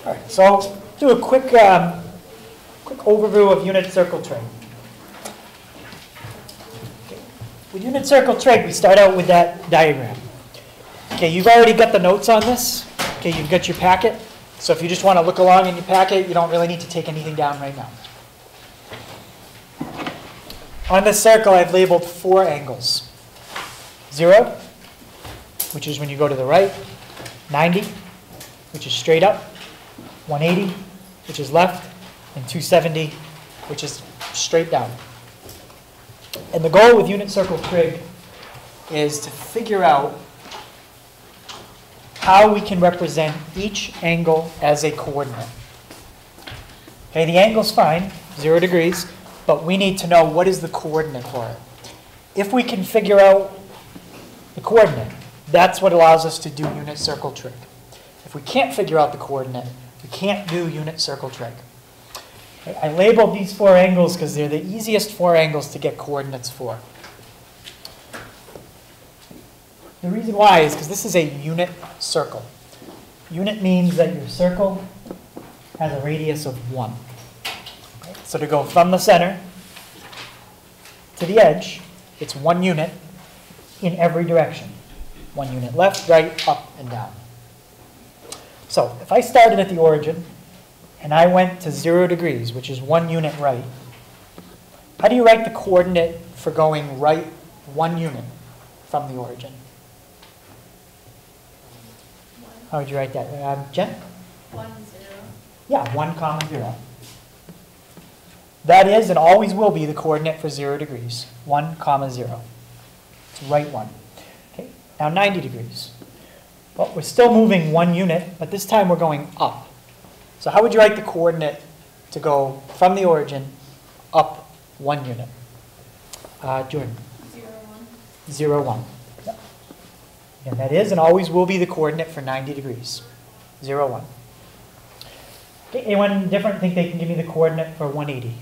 All right, so I'll do a quick overview of unit circle trig. Okay. With unit circle trig, we start out with that diagram. Okay, you've already got the notes on this. Okay, you've got your packet. So if you just want to look along in your packet, you don't really need to take anything down right now. On this circle, I've labeled 4 angles. 0, which is when you go to the right. 90, which is straight up. 180, which is left. And 270, which is straight down. And the goal with unit circle trig is to figure out how we can represent each angle as a coordinate. Okay, the angle's fine, 0 degrees, but we need to know what is the coordinate for it. If we can figure out the coordinate, that's what allows us to do unit circle trig. If we can't figure out the coordinate, we can't do unit circle trig. Okay, I labeled these 4 angles because they're the easiest 4 angles to get coordinates for. The reason why is because this is a unit circle. Unit means that your circle has a radius of 1. Okay, so to go from the center to the edge, it's 1 unit in every direction. 1 unit left, right, up, and down. So if I started at the origin and I went to 0 degrees, which is 1 unit right, how do you write the coordinate for going right 1 unit from the origin? How would you write that? Jen? 1, 0. Yeah, 1, 0. That is and always will be the coordinate for 0 degrees. 1, 0. It's right 1. Okay, now 90 degrees. Well, we're still moving 1 unit, but this time we're going up. So how would you write the coordinate to go from the origin up 1 unit? Jordan? 0, 1. 0, 1. Yep. And that is and always will be the coordinate for 90 degrees. 0, 1. Okay, anyone different think they can give me the coordinate for 180?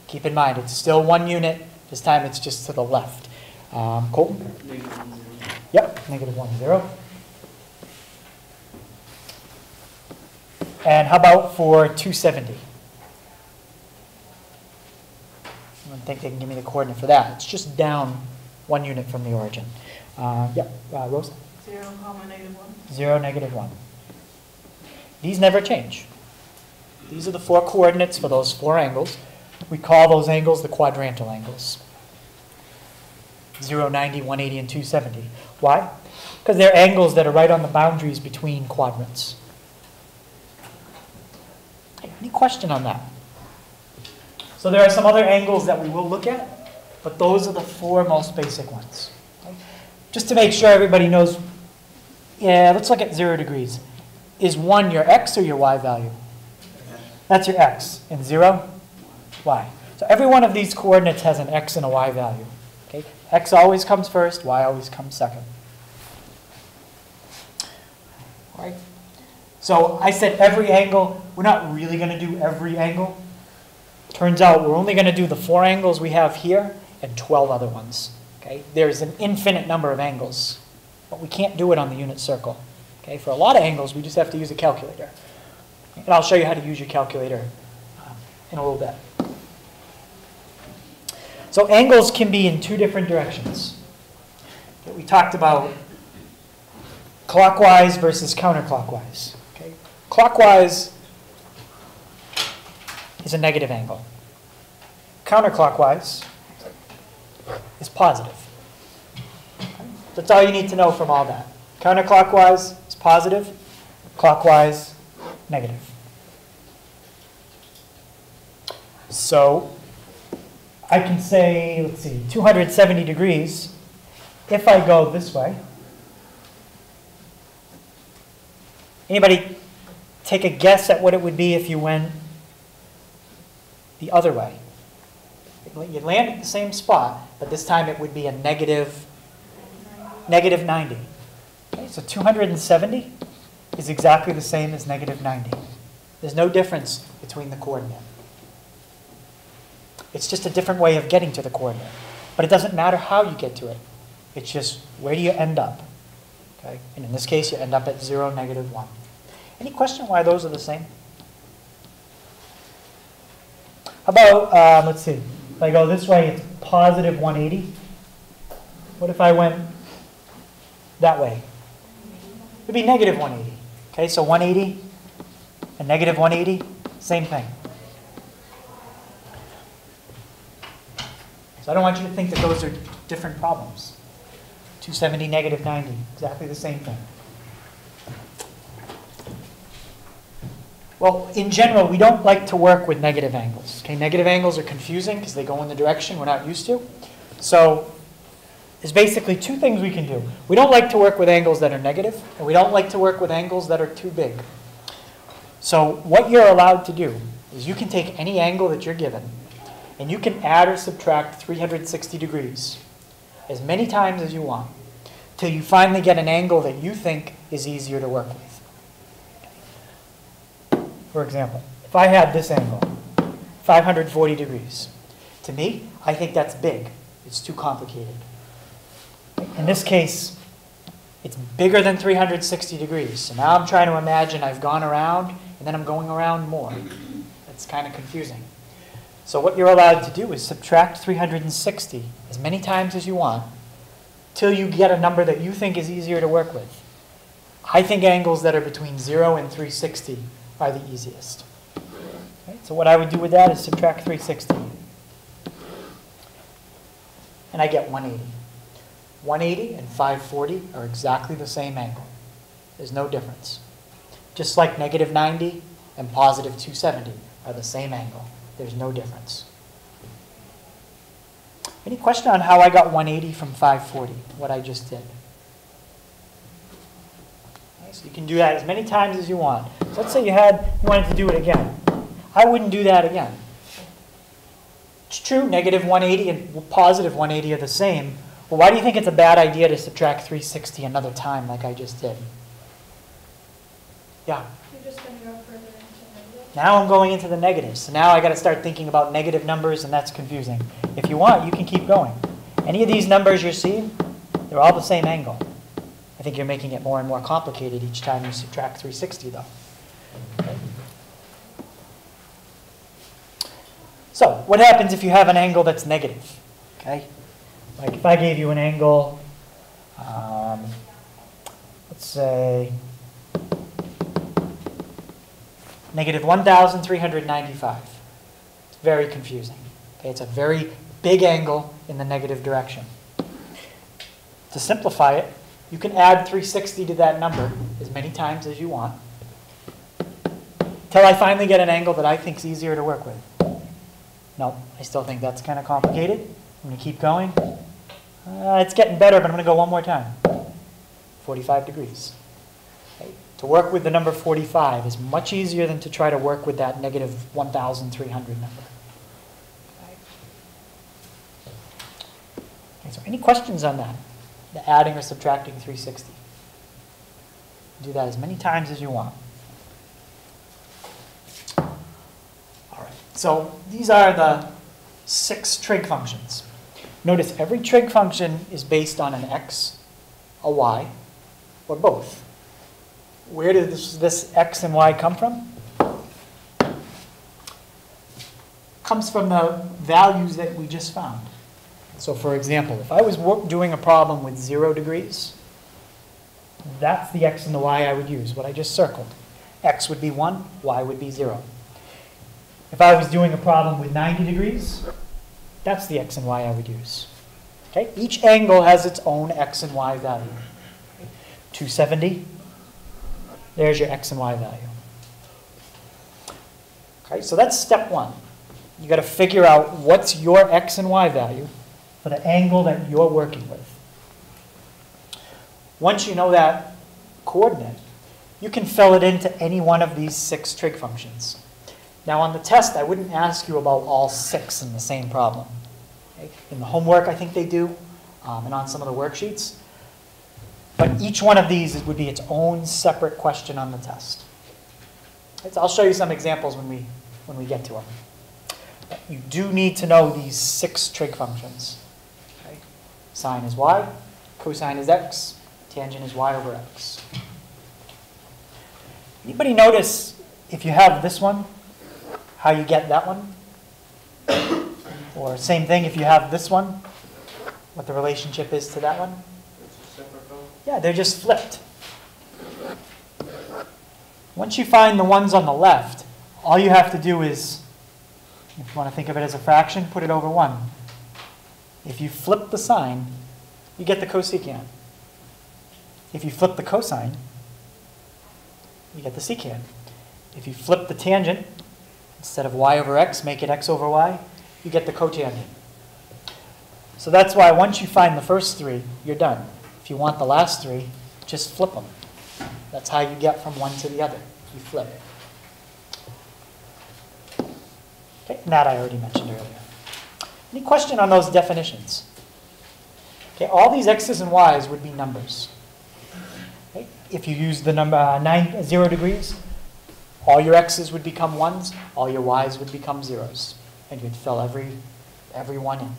Keep in mind, it's still 1 unit. This time it's just to the left. Colton? -1, 0. Yep, -1, 0. And how about for 270? I don't think they can give me the coordinate for that. It's just down 1 unit from the origin. Rose? 0, -1. 0, -1. These never change. These are the 4 coordinates for those 4 angles. We call those angles the quadrantal angles. 0, 90, 180, and 270. Why? Because they're angles that are right on the boundaries between quadrants. Any question on that? So there are some other angles that we will look at, but those are the 4 most basic ones. Okay? Just to make sure everybody knows, yeah, let's look at 0 degrees. Is 1 your x or your y value? That's your x. And 0? Y. So every one of these coordinates has an x and a y value. Okay? X always comes first, y always comes second. All right? So I said every angle. We're not really going to do every angle. Turns out we're only going to do the 4 angles we have here and 12 other ones. Okay? There's an infinite number of angles, but we can't do it on the unit circle. Okay? For a lot of angles, we just have to use a calculator. And I'll show you how to use your calculator in a little bit. So angles can be in 2 different directions. Okay, we talked about clockwise versus counterclockwise. Okay? Clockwise is a negative angle. Counterclockwise is positive. Okay? That's all you need to know from all that. Counterclockwise is positive, clockwise, negative. So I can say, let's see, 270 degrees. If I go this way, anybody take a guess at what it would be if you went the other way? You'd land at the same spot, but this time it would be a negative 90. Okay, so 270 is exactly the same as negative 90. There's no difference between the coordinate. It's just a different way of getting to the coordinate. But it doesn't matter how you get to it. It's just where do you end up? Okay? And in this case, you end up at 0, -1. Any question why those are the same? How about, let's see, if I go this way, it's positive 180. What if I went that way? It'd be negative 180. Okay, so 180 and negative 180, same thing. So I don't want you to think that those are different problems. 270, negative 90, exactly the same thing. Well, in general, we don't like to work with negative angles. Okay, negative angles are confusing because they go in the direction we're not used to. So there's basically two things we can do. We don't like to work with angles that are negative, and we don't like to work with angles that are too big. So what you're allowed to do is you can take any angle that you're given, and you can add or subtract 360 degrees as many times as you want, till you finally get an angle that you think is easier to work with. For example, if I had this angle, 540 degrees, to me, I think that's big. It's too complicated. In this case, it's bigger than 360 degrees. So now I'm trying to imagine I've gone around, and then I'm going around more. That's kind of confusing. So what you're allowed to do is subtract 360 as many times as you want, till you get a number that you think is easier to work with. I think angles that are between 0 and 360 are the easiest. Okay, so what I would do with that is subtract 360. And I get 180. 180 and 540 are exactly the same angle. There's no difference. Just like negative 90 and positive 270 are the same angle. There's no difference. Any question on how I got 180 from 540, what I just did? Okay, so you can do that as many times as you want. So let's say you wanted to do it again. I wouldn't do that again. It's true, negative 180 and positive 180 are the same. Well, why do you think it's a bad idea to subtract 360 another time like I just did? Yeah? You're just going to go further into negative. Now I'm going into the negatives. So now I got to start thinking about negative numbers, and that's confusing. If you want, you can keep going. Any of these numbers you're seeing, they're all the same angle. I think you're making it more and more complicated each time you subtract 360, though. Okay. So what happens if you have an angle that's negative? Okay. Like if I gave you an angle, let's say negative 1,395. It's very confusing. Okay, it's a very big angle in the negative direction. To simplify it, you can add 360 to that number as many times as you want, till I finally get an angle that I think is easier to work with. No, I still think that's kind of complicated. I'm going to keep going. It's getting better, but I'm going to go one more time. 45 degrees. Okay. To work with the number 45 is much easier than to try to work with that negative 1,300 number. Okay, so any questions on that? The adding or subtracting 360. Do that as many times as you want. All right, so these are the 6 trig functions. Notice every trig function is based on an x, a y, or both. Where did this x and y come from? Comes from the values that we just found. So for example, if I was doing a problem with 0 degrees, that's the x and the y I would use, what I just circled. X would be 1, y would be 0. If I was doing a problem with 90 degrees, that's the x and y I would use. Okay? Each angle has its own x and y value. 270, there's your x and y value. Okay, so that's step one. You got to figure out what's your x and y value for the angle that you're working with. Once you know that coordinate, you can fill it into any one of these 6 trig functions. Now on the test, I wouldn't ask you about all 6 in the same problem. Okay? In the homework, I think they do, and on some of the worksheets. But each one of these would be its own separate question on the test. So I'll show you some examples when we get to them. But you do need to know these 6 trig functions. Okay? Sine is y, cosine is x, tangent is y over x. Anybody notice if you have this one, how you get that one? Or same thing if you have this one, what the relationship is to that one? It's reciprocal. Yeah, they're just flipped. Once you find the ones on the left, all you have to do is, if you want to think of it as a fraction, put it over 1. If you flip the sign, you get the cosecant. If you flip the cosine, you get the secant. If you flip the tangent, instead of y over x, make it x over y, you get the cotangent. So that's why once you find the first 3, you're done. If you want the last 3, just flip them. That's how you get from one to the other. You flip. Okay, and that I already mentioned earlier. Any question on those definitions? Okay, all these x's and y's would be numbers. Okay, if you use the number 0 degrees, all your x's would become 1s, all your y's would become 0s, and you'd fill every one in.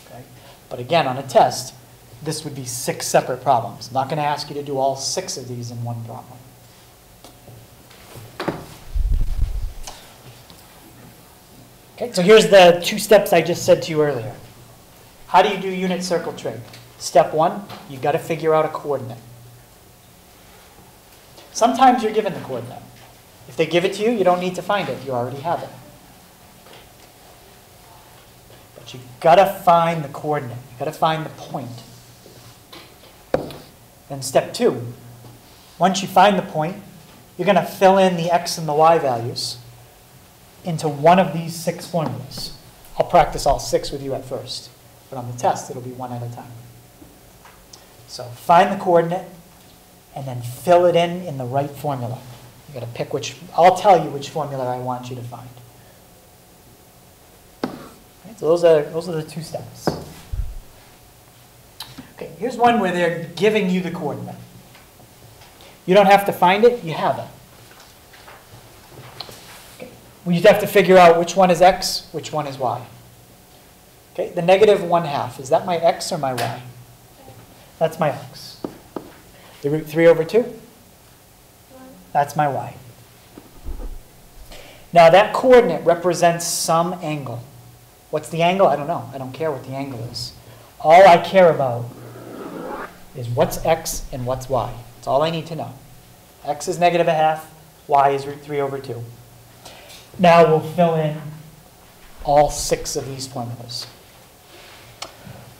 Okay? But again, on a test, this would be 6 separate problems. I'm not going to ask you to do all 6 of these in one problem. Okay, so here's the 2 steps I just said to you earlier. How do you do unit circle trig? Step 1, you've got to figure out a coordinate. Sometimes you're given the coordinate. If they give it to you, you don't need to find it. You already have it. But you've got to find the coordinate. You've got to find the point. Then step 2, once you find the point, you're going to fill in the x and the y values into one of these 6 formulas. I'll practice all 6 with you at first, but on the test, it'll be one at a time. So find the coordinate, and then fill it in the right formula. You've got to pick which, I'll tell you which formula I want you to find. Okay, so those are the 2 steps. Okay, here's one where they're giving you the coordinate. You don't have to find it, you have it. Okay, we just have to figure out which one is x, which one is y. Okay, the negative 1/2, is that my x or my y? That's my x. The root 3 over 2? That's my y. Now that coordinate represents some angle. What's the angle? I don't know. I don't care what the angle is. All I care about is what's x and what's y. That's all I need to know. X is negative 1/2. Y is root 3 over 2. Now we'll fill in all 6 of these formulas.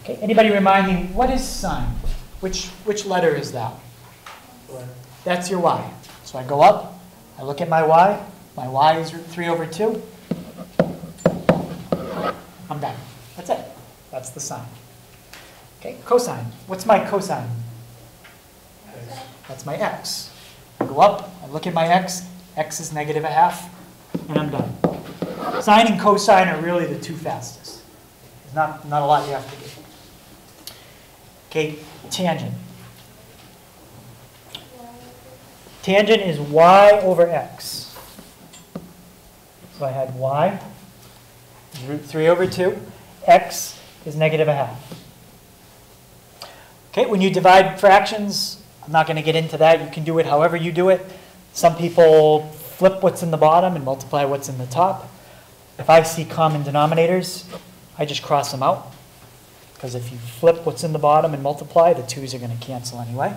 Okay, anybody remind me, what is sine? Which letter is that? That's your y. So I go up, I look at my y. My y is root 3 over 2. I'm done. That's it. That's the sine. Okay, cosine. What's my cosine? That's my x. I go up, I look at my x. X is negative 1/2, and I'm done. Sine and cosine are really the 2 fastest. There's not a lot you have to do. Okay, tangent. Tangent is y over x. So I had y is root 3 over 2. X is negative 1/2. Okay, when you divide fractions, I'm not going to get into that. You can do it however you do it. Some people flip what's in the bottom and multiply what's in the top. If I see common denominators, I just cross them out. Because if you flip what's in the bottom and multiply, the 2's are going to cancel anyway.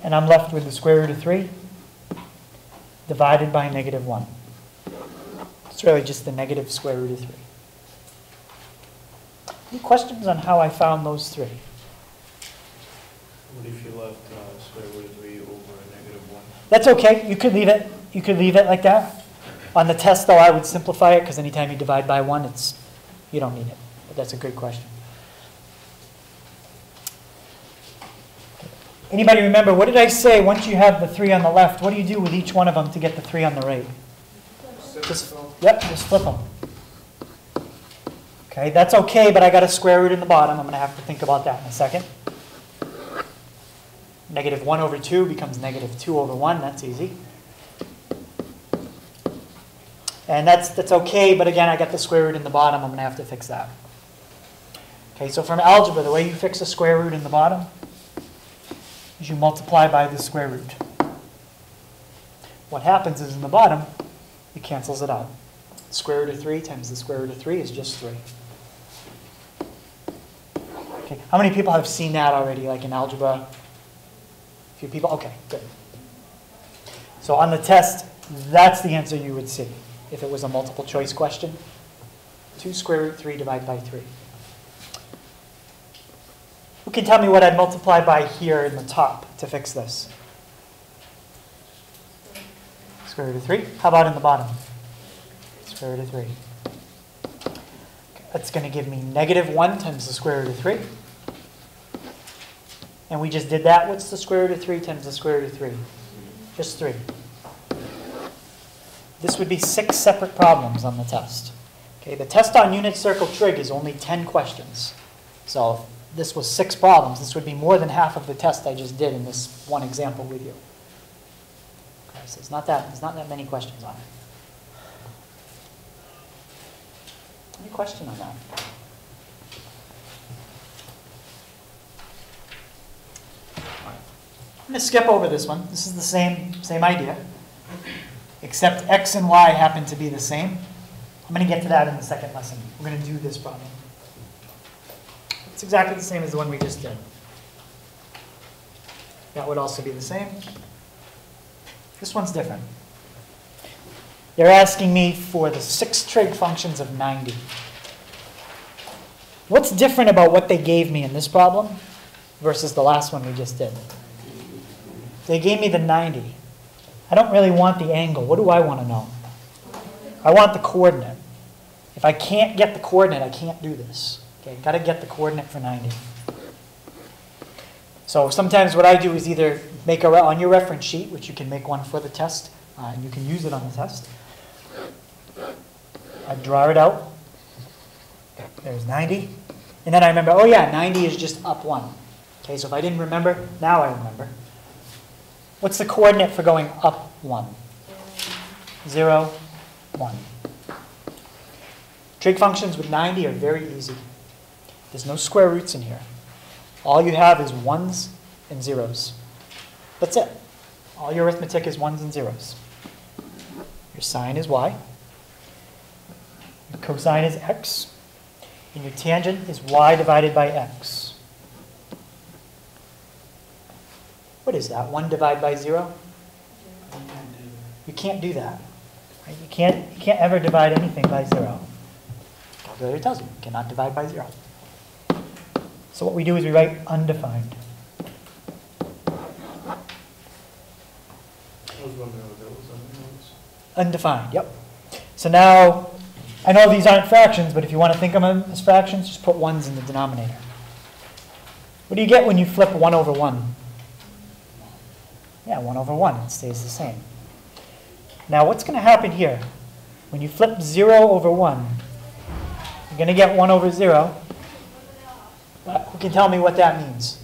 And I'm left with the square root of 3 divided by negative 1. It's really just the negative square root of 3. Any questions on how I found those 3? What if you left square root of 3 over negative 1? That's okay. You could leave it. You could leave it like that. On the test, though, I would simplify it because anytime you divide by 1, you don't need it. But that's a good question. Anybody remember, what did I say once you have the 3 on the left? What do you do with each one of them to get the 3 on the right? Just flip them. Okay, that's okay, but I got a square root in the bottom. I'm going to have to think about that in a second. Negative 1 over 2 becomes negative 2 over 1. That's easy. And that's okay, but again, I got the square root in the bottom. I'm going to have to fix that. Okay, so from algebra, the way you fix a square root in the bottom is you multiply by the square root. what happens is in the bottom, it cancels it out. Square root of 3 times the square root of 3 is just 3. Okay, how many people have seen that already, like in algebra? A few people? Okay, good. So on the test, that's the answer you would see if it was a multiple choice question. 2 square root 3 divided by 3. Who can tell me what I'd multiply by here in the top to fix this? Square root of 3. How about in the bottom? Square root of 3. Okay, that's going to give me negative 1 times the square root of 3. And we just did that. What's the square root of 3 times the square root of 3? Just 3. This would be 6 separate problems on the test. Okay, the test on unit circle trig is only 10 questions. So if this was 6 problems, this would be more than half of the test I just did in this one example with you. Okay, so there's not that many questions on it. Any question on that? I'm going to skip over this one. This is the same idea, except x and y happen to be the same. I'm going to get to that in the second lesson. We're going to do this problem. It's exactly the same as the one we just did. That would also be the same. This one's different. They're asking me for the 6 trig functions of 90. What's different about what they gave me in this problem versus the last one we just did? They gave me the 90. I don't really want the angle. What do I want to know? I want the coordinate. If I can't get the coordinate, I can't do this. Okay, got to get the coordinate for 90. So sometimes what I do is either make on your reference sheet, which you can make one for the test, and you can use it on the test. I draw it out. There's 90. And then I remember, oh yeah, 90 is just up 1. Okay, so if I didn't remember, now I remember. What's the coordinate for going up 1? 0, 1. Trig functions with 90 are very easy. There's no square roots in here. All you have is 1s and 0s. That's it. All your arithmetic is 1s and 0s. Your sine is y. Your cosine is x. And your tangent is y divided by x. What is that? 1 divided by 0? You can't do that. Right? You can't ever divide anything by 0. Calculator tells you, you cannot divide by 0. So what we do is we write undefined. Undefined, yep. So now, I know these aren't fractions, but if you want to think of them as fractions, just put 1s in the denominator. What do you get when you flip 1 over 1? Yeah, 1 over 1. It stays the same. Now, what's going to happen here? When you flip 0 over 1, you're going to get 1 over 0. Who can tell me what that means?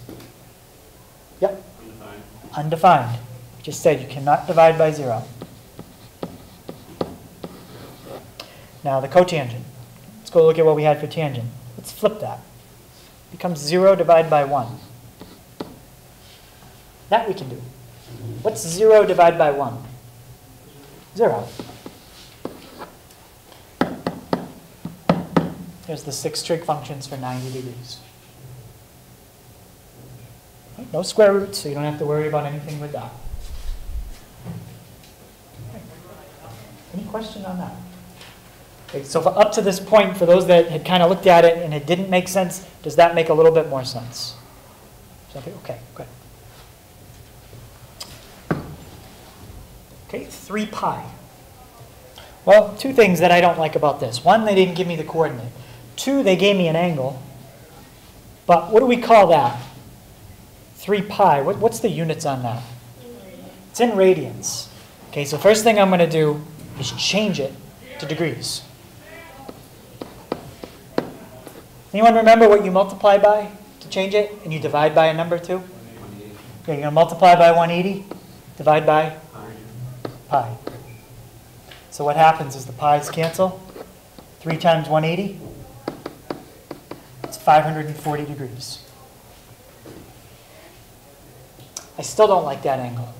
Yep. Undefined. Undefined. I just said you cannot divide by 0. Now the cotangent. Let's go look at what we had for tangent. Let's flip that. It becomes 0 divided by 1. That we can do. What's 0 divided by 1? 0. There's the 6 trig functions for 90 degrees. No square roots, so you don't have to worry about anything with that. Any question on that? Okay, so for up to this point, for those that had kind of looked at it and it didn't make sense, does that make a little bit more sense? Okay, good. Okay, 3 pi. Well, 2 things that I don't like about this. 1, they didn't give me the coordinate. 2, they gave me an angle. But what do we call that? 3 pi. What's the units on that? It's in radians. Okay, so first thing I'm going to do is change it to degrees. Anyone remember what you multiply by to change it? And you divide by a number too? Okay, you're going to multiply by 180, divide by pi. So what happens is the pi's cancel. 3 times 180, it's 540 degrees. I still don't like that angle.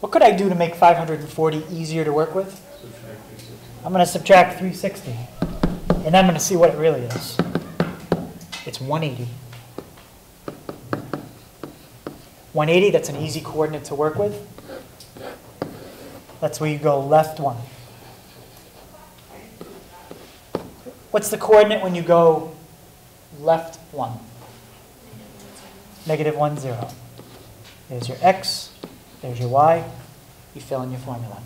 What could I do to make 540 easier to work with? I'm going to subtract 360. And I'm going to see what it really is. It's 180. 180, that's an easy coordinate to work with. That's where you go left 1. What's the coordinate when you go left 1? -1, 0. There's your x, there's your y. You fill in your formula.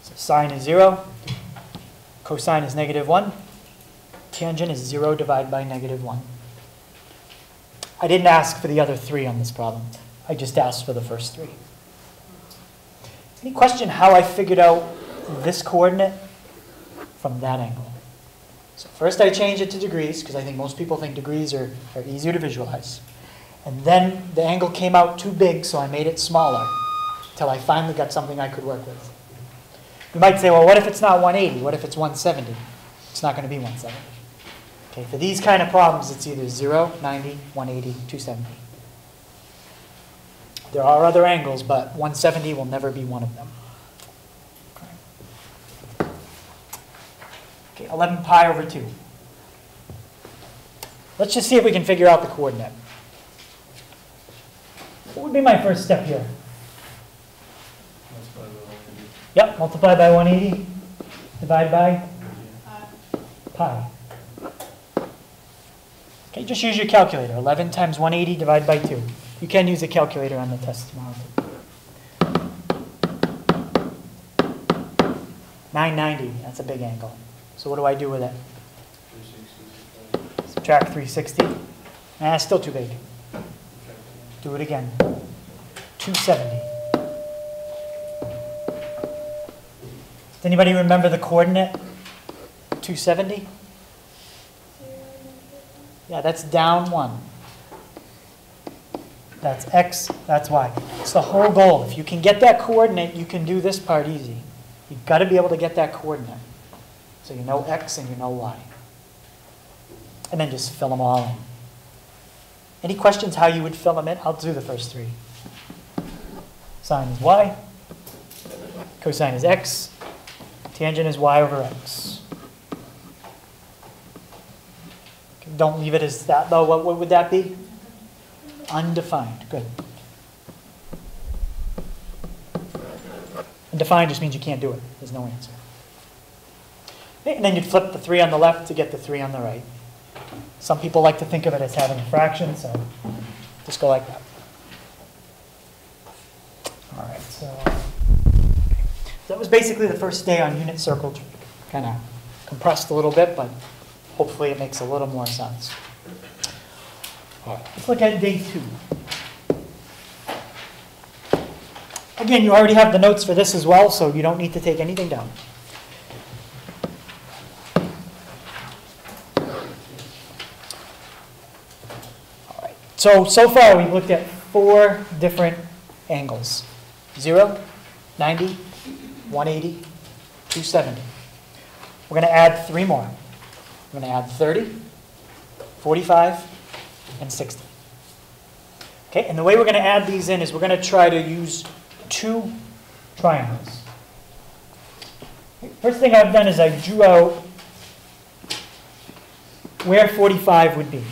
So sine is 0, cosine is -1, tangent is 0 divided by -1. I didn't ask for the other 3 on this problem. I just asked for the first 3. Any question how I figured out this coordinate from that angle? So first I changed it to degrees, because I think most people think degrees are easier to visualize. And then the angle came out too big, so I made it smaller, until I finally got something I could work with. You might say, well, what if it's not 180? What if it's 170? It's not going to be 170. Okay, for these kind of problems, it's either 0, 90, 180, 270. There are other angles, but 170 will never be one of them. Okay, 11 pi over 2. Let's just see if we can figure out the coordinate. What would be my first step here? Yep, multiply by 180, divide by pi. Okay, just use your calculator. 11 times 180 divided by 2. You can use a calculator on the test tomorrow. 990, that's a big angle. So what do I do with it? Subtract 360. Nah, it's still too big. Do it again. 270. Does anybody remember the coordinate? 270? Yeah, that's down 1. That's x, that's y. It's the whole goal. If you can get that coordinate, you can do this part easy. You've got to be able to get that coordinate. So you know x and you know y. And then just fill them all in. Any questions how you would fill them in? I'll do the first 3. Sine is y. Cosine is x. Tangent is y over x. Okay, don't leave it as that, though. What would that be? Undefined. Good. Undefined just means you can't do it. There's no answer. Okay, and then you'd flip the 3 on the left to get the 3 on the right. Some people like to think of it as having a fraction, so just go like that. All right, so that was basically the first day on unit circle. Kind of compressed a little bit, but hopefully it makes a little more sense. All right, let's look at day 2. Again, you already have the notes for this as well, so you don't need to take anything down. So far we've looked at 4 different angles. 0, 90, 180, 270. We're going to add 3 more. We're going to add 30, 45, and 60. Okay, and the way we're going to add these in is we're going to try to use 2 triangles. First thing I've done is I drew out where 45 would be.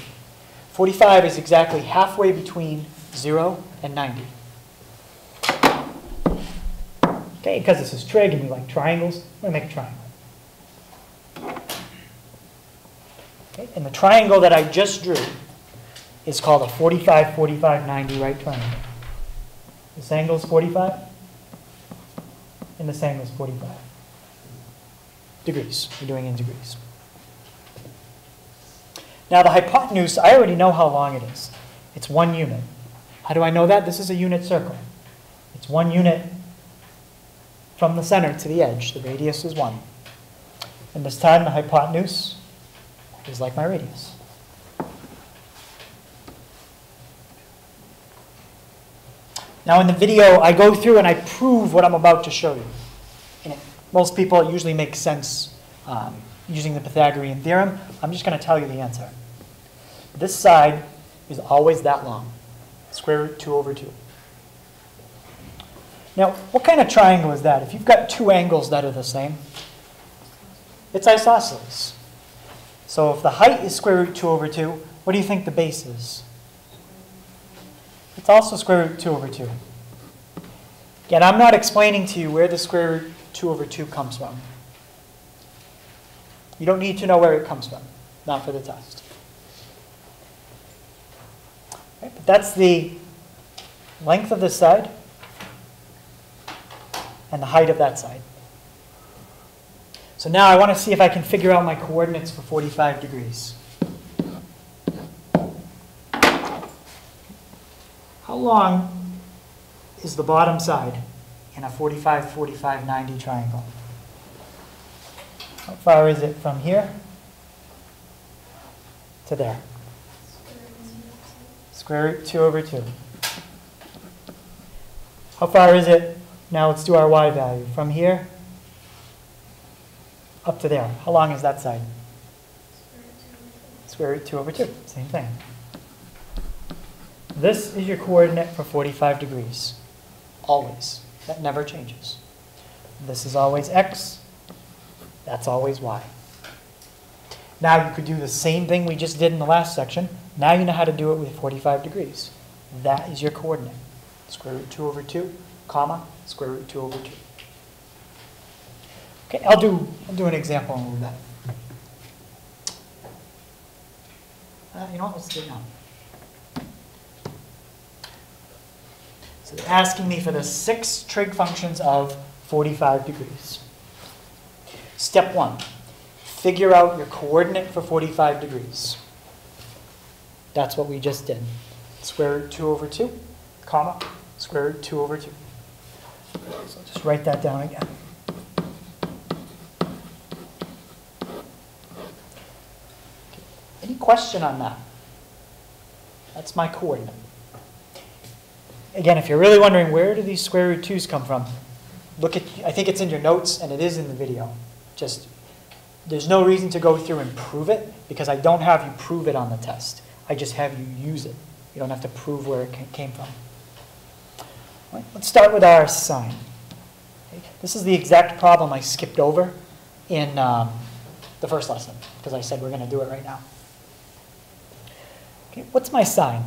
45 is exactly halfway between 0 and 90. Okay, because this is trig and we like triangles, we're going to make a triangle. Okay, and the triangle that I just drew is called a 45, 45, 90 right triangle. This angle is 45, and this angle is 45. Degrees. We're doing in degrees. Now the hypotenuse, I already know how long it is. It's 1 unit. How do I know that? This is a unit circle. It's 1 unit from the center to the edge. The radius is 1. And this time the hypotenuse is like my radius. Now in the video, I go through and I prove what I'm about to show you. And most people, it usually makes sense using the Pythagorean Theorem. I'm just going to tell you the answer. This side is always that long, square root 2 over 2. Now, what kind of triangle is that? If you've got two angles that are the same, it's isosceles. So if the height is square root 2 over 2, what do you think the base is? It's also square root 2 over 2. Again, I'm not explaining to you where the square root 2 over 2 comes from. You don't need to know where it comes from, not for the test. Okay, but that's the length of this side and the height of that side. So now I want to see if I can figure out my coordinates for 45 degrees. How long is the bottom side in a 45, 45, 90 triangle? How far is it from here to there? Square root 2 over 2. How far is it? Now let's do our y value. From here up to there. How long is that side? Square root 2 over 2. Same thing. This is your coordinate for 45 degrees. Always. That never changes. This is always x. That's always y. Now you could do the same thing we just did in the last section. Now you know how to do it with 45 degrees. That is your coordinate. Square root 2 over 2, comma, square root 2 over 2. Okay, I'll do an example in a little bit. You know what, let's do it now. So they're asking me for the 6 trig functions of 45 degrees. Step 1, figure out your coordinate for 45 degrees. That's what we just did. Square root 2 over 2, comma, square root 2 over 2. So just write that down again. Any question on that? That's my coordinate. Again, if you're really wondering where do these square root 2's come from, look at, I think it's in your notes and it is in the video. Just, there's no reason to go through and prove it because I don't have you prove it on the test. I just have you use it. You don't have to prove where it came from. Right, let's start with our sine. Okay, this is the exact problem I skipped over in the first lesson because I said we're going to do it right now. Okay, what's my sine?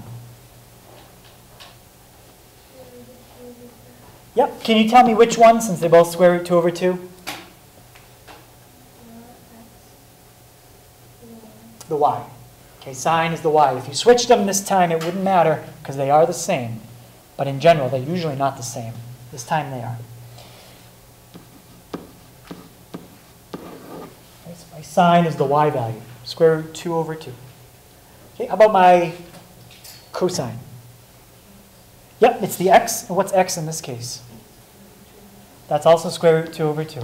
Yep, can you tell me which one since they're both square root 2 over 2? The y. Okay, sine is the y. If you switched them this time, it wouldn't matter because they are the same. But in general, they're usually not the same. This time they are. Okay, so my sine is the y value, square root 2 over 2. Okay, how about my cosine? Yep, it's the x. And what's x in this case? That's also square root 2 over 2.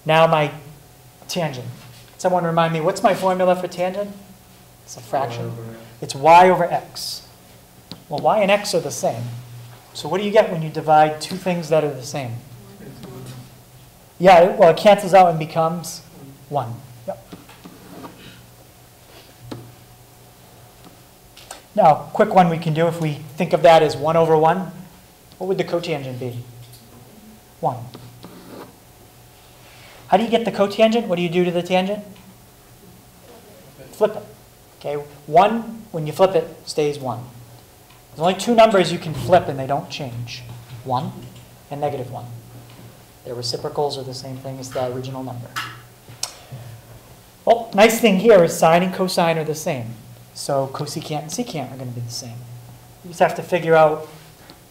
Now my tangent. Someone remind me, what's my formula for tangent? It's a fraction. It's y over x. Well, y and x are the same. So what do you get when you divide two things that are the same? Yeah, well, it cancels out and becomes 1. Yep. Now, quick one we can do if we think of that as 1 over 1. What would the cotangent be? 1. How do you get the cotangent? What do you do to the tangent? Flip it. Okay, 1, when you flip it, stays 1. There's only two numbers you can flip and they don't change. 1 and negative 1. Their reciprocals are the same thing as the original number. Well, nice thing here is sine and cosine are the same. So cosecant and secant are going to be the same. You just have to figure out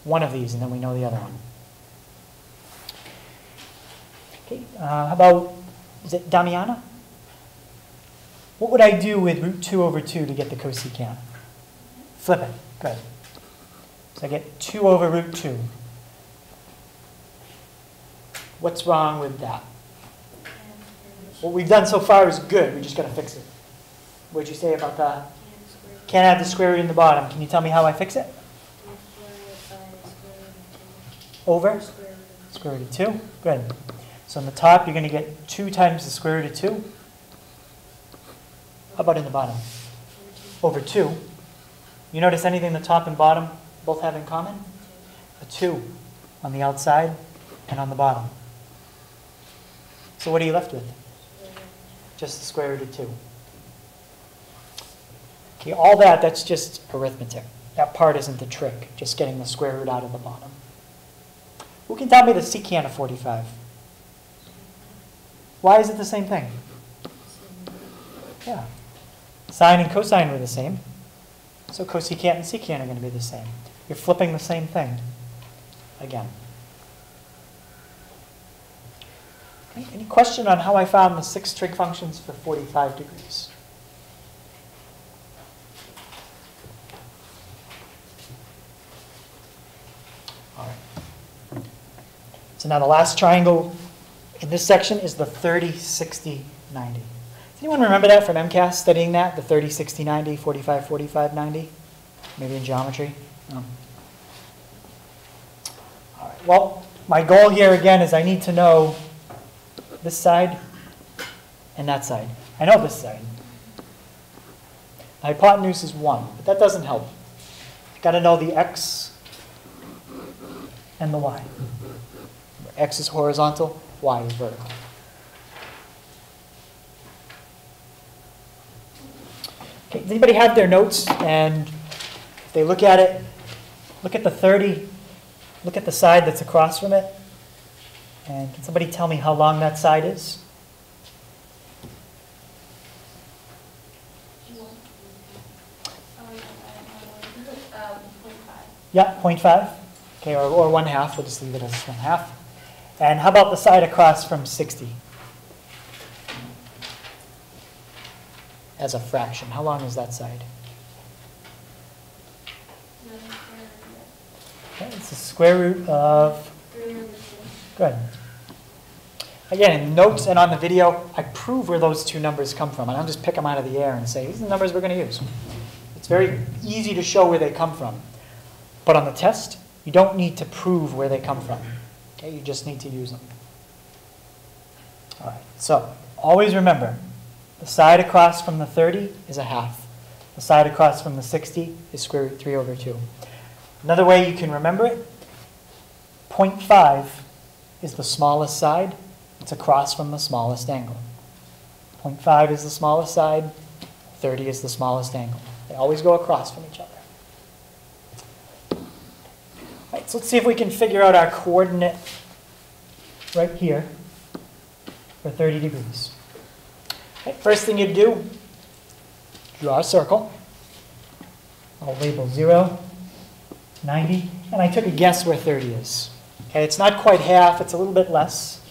one of these and then we know the other one. Okay, how about, is it Damiana? What would I do with root 2 over 2 to get the cosecant? Flip it. Good. So I get 2 over root 2. What's wrong with that? What we've done so far is good. We just got to fix it. What did you say about that? Can't have the square root in the bottom. Can you tell me how I fix it? Over? Square root of 2. Good. So on the top, you're going to get 2 times the square root of 2. How about in the bottom? Over 2. You notice anything the top and bottom both have in common? a 2 on the outside and on the bottom. So what are you left with? Just the square root of 2. Okay, all that's just arithmetic. That part isn't the trick, just getting the square root out of the bottom. Who can tell me the secant of 45? Why is it the same thing? Yeah. Sine and cosine were the same. So cosecant and secant are going to be the same. You're flipping the same thing again. Okay, any question on how I found the 6 trig functions for 45 degrees? All right. So now the last triangle in this section is the 30, 60, 90. Does anyone remember that from MCAS, studying that? The 30, 60, 90, 45, 45, 90? Maybe in geometry? No. All right. Well, my goal here again is I need to know this side and that side. I know this side. The hypotenuse is 1, but that doesn't help. You've got to know the x and the y. X is horizontal, y is vertical. Okay, does anybody have their notes? And if they look at it, look at the 30, look at the side that's across from it. And can somebody tell me how long that side is? Yeah, 0.5. Okay, or 1/2. We'll just leave it as 1/2. And how about the side across from 60? As a fraction. How long is that side? Okay, it's the square root of... Good. Again, in notes and on the video, I prove where those two numbers come from. I don't just pick them out of the air and say, these are the numbers we're going to use. It's very easy to show where they come from. But on the test, you don't need to prove where they come from. Okay, you just need to use them. All right, so always remember, the side across from the 30 is 1/2. The side across from the 60 is square root 3 over 2. Another way you can remember it, 0.5 is the smallest side. It's across from the smallest angle. 0.5 is the smallest side. 30 is the smallest angle. They always go across from each other. All right, so let's see if we can figure out our coordinate right here for 30 degrees. Okay, first thing you do, draw a circle. I'll label 0, 90, and I took a guess where 30 is. Okay, it's not quite half, it's a little bit less.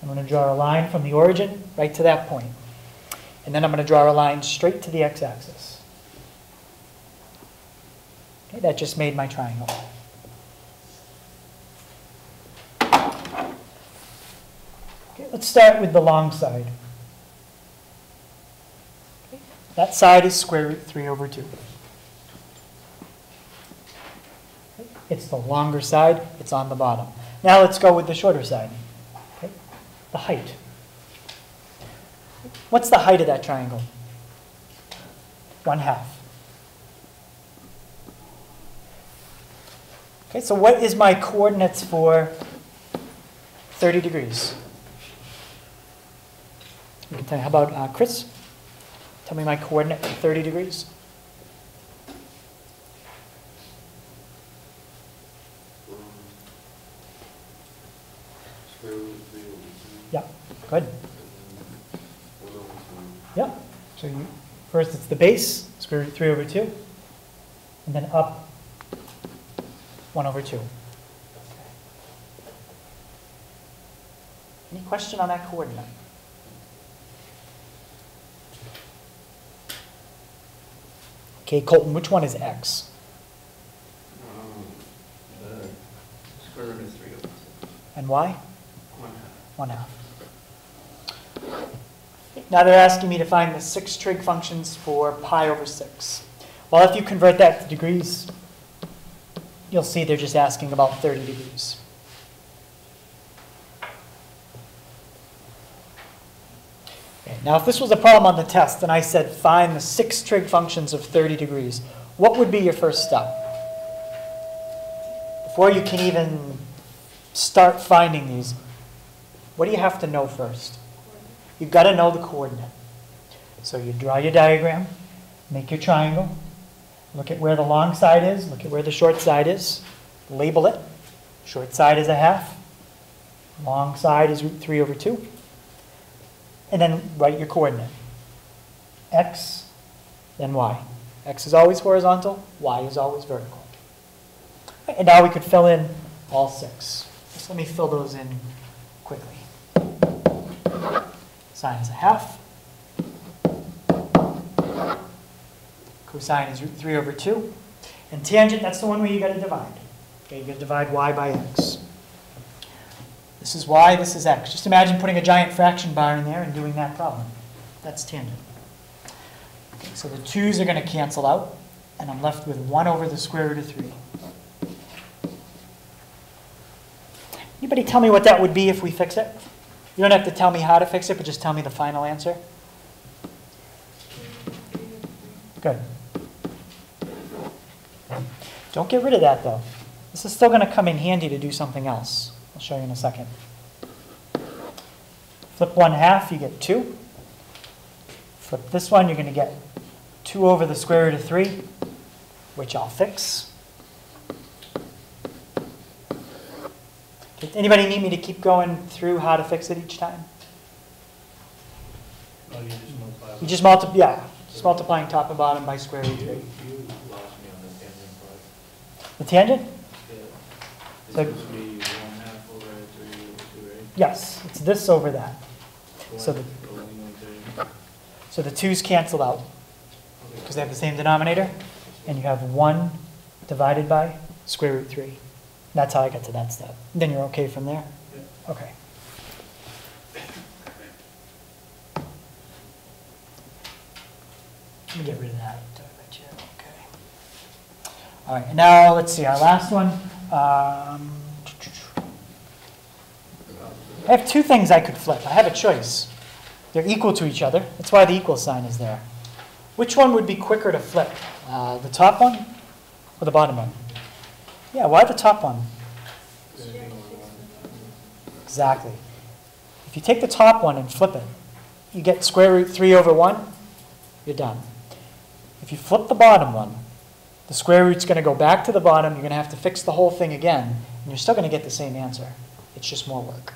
I'm going to draw a line from the origin right to that point. And then I'm going to draw a line straight to the x-axis. Okay, that just made my triangle. Okay, let's start with the long side. Okay, that side is square root 3 over 2. Okay, it's the longer side, it's on the bottom. Now let's go with the shorter side. Okay, the height. What's the height of that triangle? 1/2. Okay, so what is my coordinates for 30 degrees? You can tell me, how about Chris? Tell me my coordinate for 30 degrees. Yeah, good. Yeah, so first it's the base, square root 3 over 2, and then up 1 over 2. Okay. Any question on that coordinate? Okay, Colton, which one is x? The square root of 3 over 2. And y? 1/2. 1/2. Now they're asking me to find the 6 trig functions for pi over 6. Well, if you convert that to degrees, you'll see they're just asking about 30 degrees. Okay, now if this was a problem on the test and I said find the 6 trig functions of 30 degrees, what would be your first step? before you can even start finding these, what do you have to know first? You've got to know the coordinate. So you draw your diagram, make your triangle, look at where the long side is, look at where the short side is, label it. Short side is a half, long side is root 3 over 2. And then write your coordinate. X, then Y. X is always horizontal, Y is always vertical. And now we could fill in all 6. Just let me fill those in quickly. Sine is a half. Cosine is root 3 over 2. And tangent, that's the one where you got to divide. Okay, you got to divide y by x. This is y, this is x. Just imagine putting a giant fraction bar in there and doing that problem. That's tangent. Okay, so the 2's are going to cancel out, and I'm left with 1 over the square root of 3. Anybody tell me what that would be if we fix it? You don't have to tell me how to fix it, but just tell me the final answer. Good. Don't get rid of that, though. This is still going to come in handy to do something else. I'll show you in a second. Flip 1/2, you get 2. Flip this one, you're going to get 2 over the square root of 3, which I'll fix. Okay, anybody need me to keep going through how to fix it each time? Oh, you just multiply. You just multiply, yeah. Just multiplying top and bottom by square root 3. You lost me on the tangent part. The tangent? Yeah. It's So- supposed to be 1/2 over 3 over 2, right? Yes, it's this over that. So the- So the 2's canceled out because they have the same denominator, and you have 1 divided by square root 3. That's how I get to that step. Then you're okay from there? Yeah. Okay. Let me get rid of that. Okay. All right, now let's see, our last one. I have 2 things I could flip. I have a choice. They're equal to each other. That's why the equal sign is there. Which one would be quicker to flip? The top one or the bottom one? Yeah, why the top one? Exactly. If you take the top one and flip it, you get square root 3 over 1, you're done. If you flip the bottom one, the square root's going to go back to the bottom, you're going to have to fix the whole thing again, and you're still going to get the same answer. It's just more work.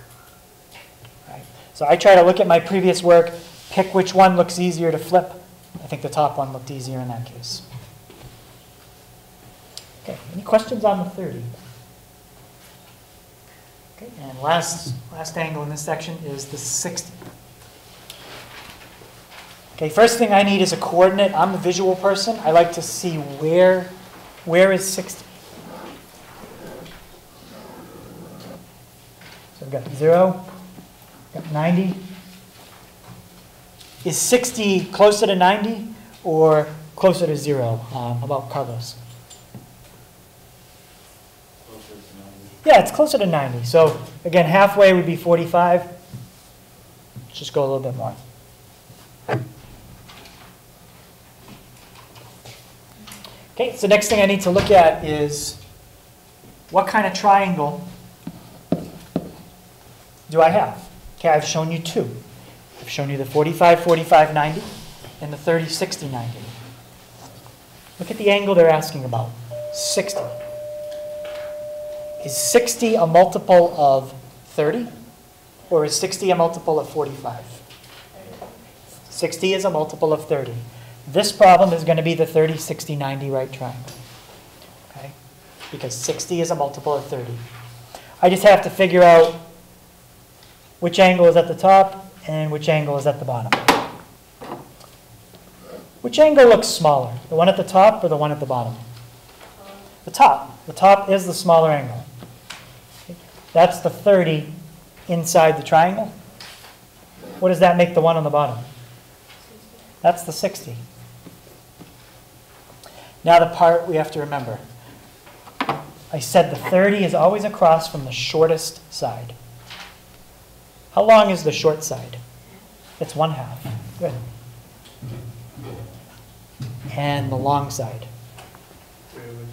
Right? So I try to look at my previous work, pick which one looks easier to flip. I think the top one looked easier in that case. Okay, any questions on the 30? Okay, and last angle in this section is the 60. Okay, first thing I need is a coordinate. I'm a visual person. I like to see where is 60. So we've got 0, got 90. Is 60 closer to 90 or closer to 0? How about Carlos? Yeah, it's closer to 90. So again, halfway would be 45. Let's just go a little bit more. Okay, so next thing I need to look at is what kind of triangle do I have? Okay, I've shown you 2. I've shown you the 45, 45, 90 and the 30, 60, 90. Look at the angle they're asking about, 60. Is 60 a multiple of 30 or is 60 a multiple of 45? 60 is a multiple of 30. This problem is going to be the 30, 60, 90 right triangle. Okay? Because 60 is a multiple of 30. I just have to figure out which angle is at the top and which angle is at the bottom. Which angle looks smaller? The one at the top or the one at the bottom? The top. The top is the smaller angle. Okay? That's the 30 inside the triangle. What does that make the one on the bottom? That's the 60. Now the part we have to remember. I said the 30 is always across from the shortest side. How long is the short side? It's 1/2. Good. And the long side? 3 over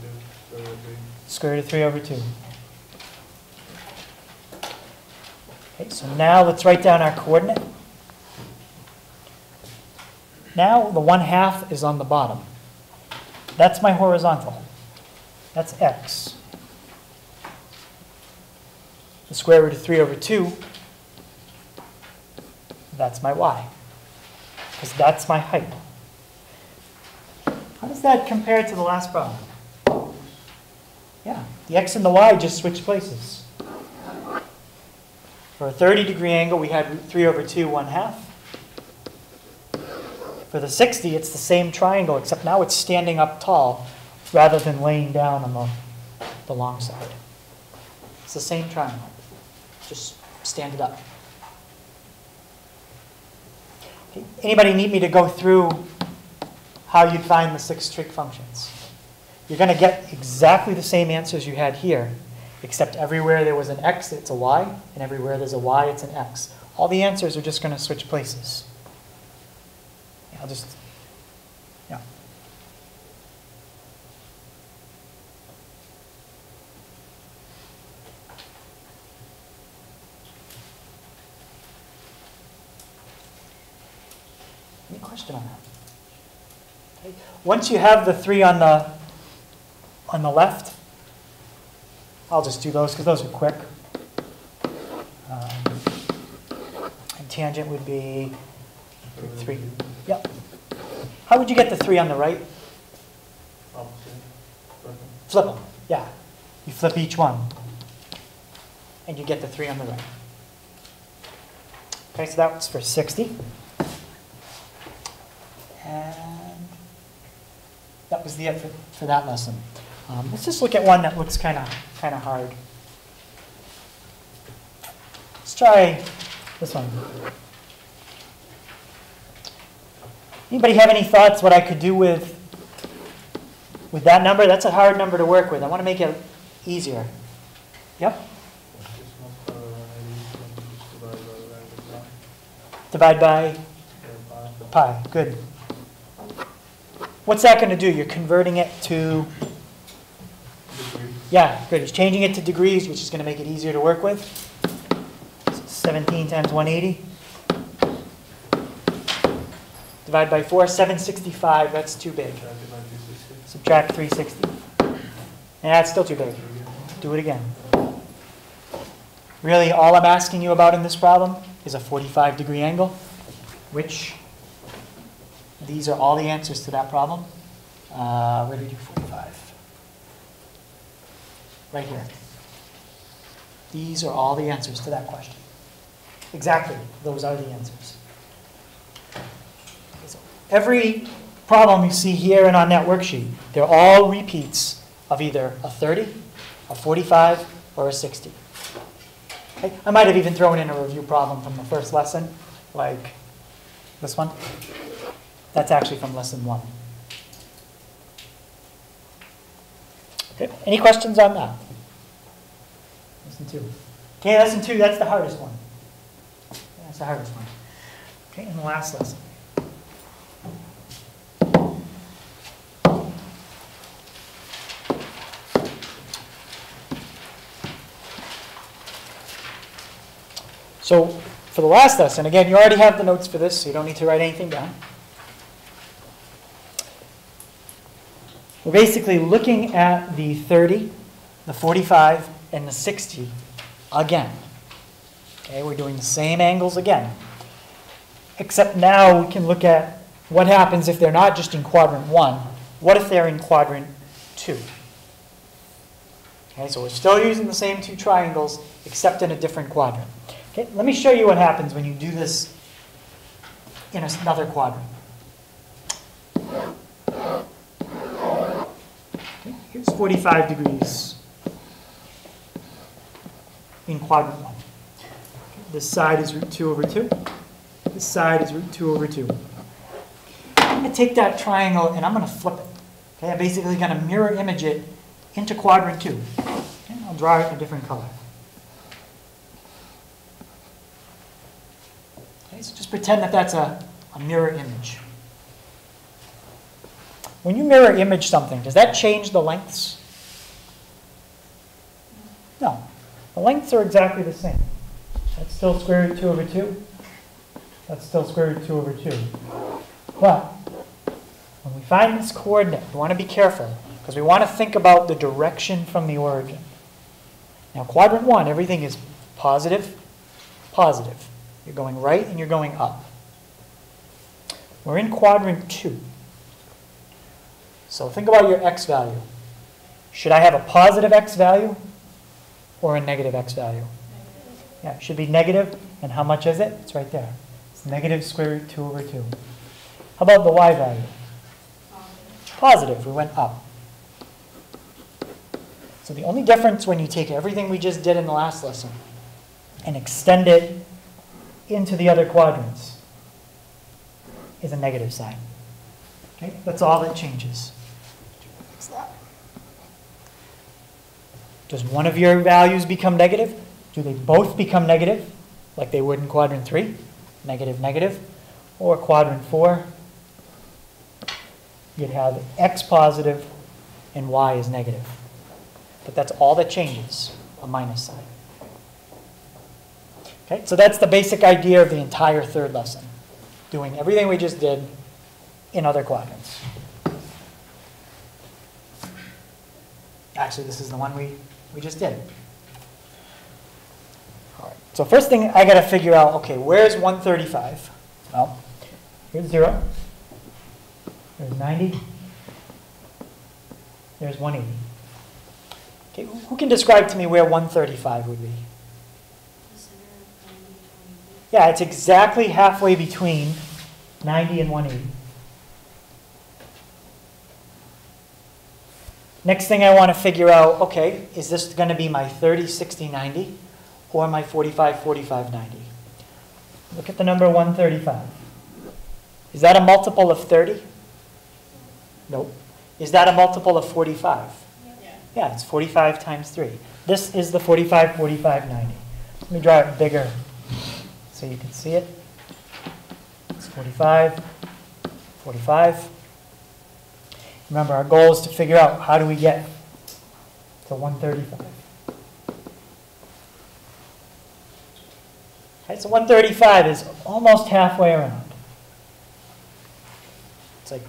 Square root of 3. Square root of 3 over 2. Okay, so now let's write down our coordinate. Now the 1/2 is on the bottom. That's my horizontal. That's x. The square root of 3 over 2, that's my y, because that's my height. How does that compare to the last problem? Yeah, the x and the y just switch places. For a 30-degree angle, we had root 3 over 2, 1/2. For the 60, it's the same triangle, except now it's standing up tall rather than laying down on the long side. It's the same triangle. Just stand it up. Okay. Anybody need me to go through how you'd find the six trig functions? You're going to get exactly the same answers you had here, except everywhere there was an x, it's a y, and everywhere there's a y, it's an x. All the answers are just going to switch places. I'll just, yeah. Any question on that? Okay. Once you have the 3 on the left, I'll just do those because those are quick. And tangent would be 3. Yep. How would you get the 3 on the right? Opposite. Flip them. Yeah. You flip each one. And you get the 3 on the right. Okay, so that was for 60. And that was the it for that lesson. Let's just look at one that looks kind of hard. Let's try this one. Anybody have any thoughts what I could do with that number? That's a hard number to work with. I want to make it easier. Yep? Divide by pi. Good. What's that going to do? You're converting it to... Degree. Yeah, good. It's changing it to degrees, which is going to make it easier to work with. So 17 times 180. Divide by 4, 765. That's too big. Subtract 360. Yeah, it's still too big. Do it again. Really, all I'm asking you about in this problem is a 45-degree angle, which these are all the answers to that problem. Where did you do 45? Right here. These are all the answers to that question. Exactly, those are the answers. So every problem you see here and on that worksheet, they're all repeats of either a 30, a 45, or a 60. Okay? I might have even thrown in a review problem from the first lesson, like this one. That's actually from lesson 1. Okay, any questions on that? Lesson 2. Okay, lesson 2, that's the hardest one. That's the hardest one. Okay, and the last lesson. So for the last lesson, again, you already have the notes for this, so you don't need to write anything down. We're basically looking at the 30, the 45, and the 60 again. Okay, we're doing the same angles again. Except now we can look at what happens if they're not just in quadrant 1. What if they're in quadrant 2? Okay, so we're still using the same 2 triangles, except in a different quadrant. Okay, let me show you what happens when you do this in another quadrant. Okay, here's 45 degrees in quadrant 1. This side is root 2 over 2. This side is root 2 over 2. I'm going to take that triangle and I'm going to flip it. Okay, I'm basically going to mirror image it into quadrant 2. Okay, I'll draw it in a different color. Okay, so just pretend that that's a mirror image. When you mirror image something, does that change the lengths? No. The lengths are exactly the same. That's still square root 2 over 2. That's still square root 2 over 2. But when we find this coordinate, we want to be careful because we want to think about the direction from the origin. Now, quadrant 1, everything is positive, positive. You're going right and you're going up. We're in quadrant 2. So think about your x value. Should I have a positive x value or a negative x value? Yeah, it should be negative. And how much is it? It's right there. It's negative square root 2 over 2. How about the y value? Positive. We went up. So the only difference when you take everything we just did in the last lesson and extend it into the other quadrants is a negative sign. Okay? That's all that changes. What's that? Does one of your values become negative? Do they both become negative, like they would in quadrant 3? Negative, negative. Or quadrant 4, you'd have x positive and y is negative. But that's all that changes, a minus sign. Okay, so that's the basic idea of the entire third lesson. Doing everything we just did in other quadrants. Actually, this is the one we just did. All right. So first thing I got to figure out, okay, where's 135? Well, here's 0. There's 90. There's 180. Okay, who can describe to me where 135 would be? Yeah, it's exactly halfway between 90 and 180. Next thing I want to figure out, okay, is this going to be my 30, 60, 90 or my 45, 45, 90? Look at the number 135. Is that a multiple of 30? Nope. Is that a multiple of 45? Yeah, it's 45 times 3. This is the 45, 45, 90. Let me draw it bigger so you can see it. It's 45, 45. Remember, our goal is to figure out how do we get to 135. Okay, so 135 is almost halfway around. It's like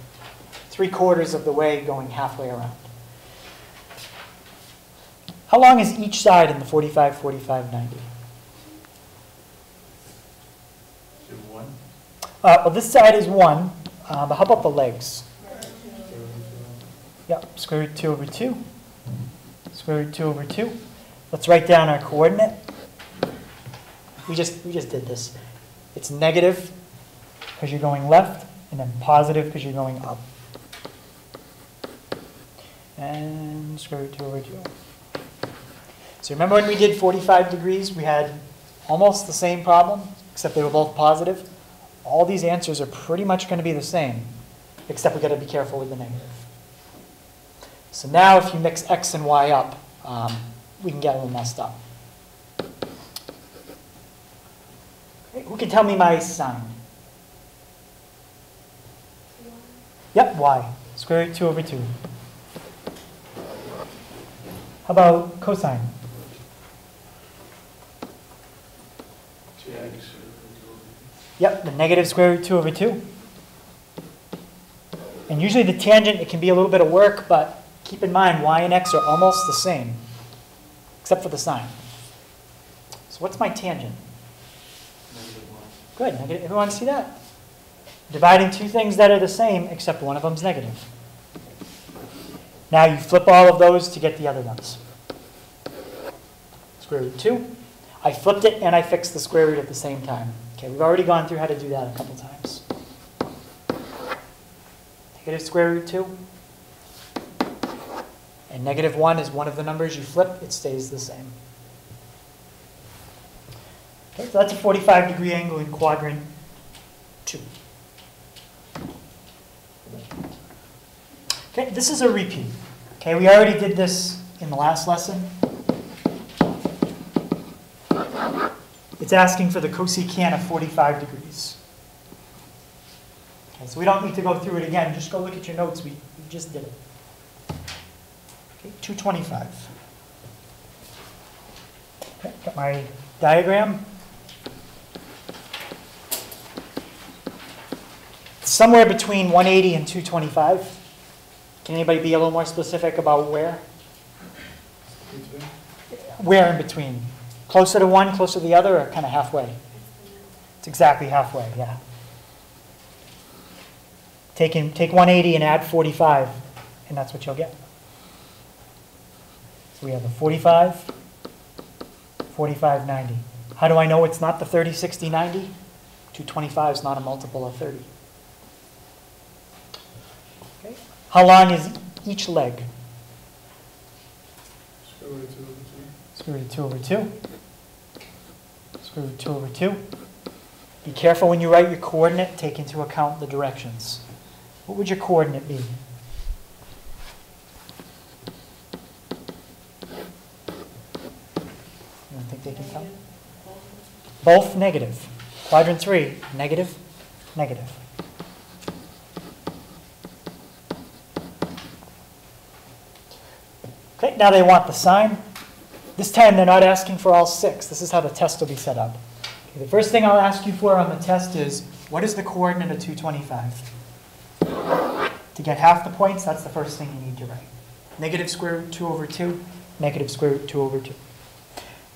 3/4 of the way going halfway around. How long is each side in the 45, 45, 90? Is it 1? Well, this side is 1, but how about the legs? Yep, square root 2 over 2. Square root 2 over 2. Let's write down our coordinate. We just did this. It's negative because you're going left, and then positive because you're going up. And square root 2 over 2. So remember when we did 45 degrees, we had almost the same problem, except they were both positive? All these answers are pretty much going to be the same, except we've got to be careful with the negative. So now if you mix x and y up, we can get a little messed up. Okay, who can tell me my sign? Yep, y. Square root 2 over 2. How about cosine? Yep, the negative square root 2 over 2. And usually the tangent, it can be a little bit of work, but keep in mind y and x are almost the same, except for the sign. So what's my tangent? Good, negative. Everyone see that? Dividing two things that are the same, except one of them's negative. Now you flip all of those to get the other ones. Square root 2. I flipped it and I fixed the square root at the same time. Okay, we've already gone through how to do that a couple times. Negative square root 2. And negative 1 is one of the numbers you flip. It stays the same. Okay, so that's a 45-degree angle in quadrant 2. Okay, this is a repeat. Okay, we already did this in the last lesson. It's asking for the cosecant of 45 degrees. Okay, so we don't need to go through it again. Just go look at your notes. We just did it. Okay, 225. Got my diagram. Somewhere between 180 and 225. Can anybody be a little more specific about where? Where in between? Closer to one, closer to the other, or kind of halfway? It's exactly halfway, yeah. Take 180 and add 45, and that's what you'll get. So we have a 45, 45, 90. How do I know it's not the 30, 60, 90? 225 is not a multiple of 30. Okay. How long is each leg? Square root of 2 over 2. Square root of 2 over 2. Square root of 2 over 2. Be careful when you write your coordinate, take into account the directions. What would your coordinate be? You don't think they can tell? Both negative. Quadrant 3, negative, negative. Okay, now they want the sign. This time they're not asking for all 6. This is how the test will be set up. Okay, the first thing I'll ask you for on the test is, what is the coordinate of 225? To get half the points, that's the first thing you need to write. Negative square root 2 over 2, negative square root 2 over 2.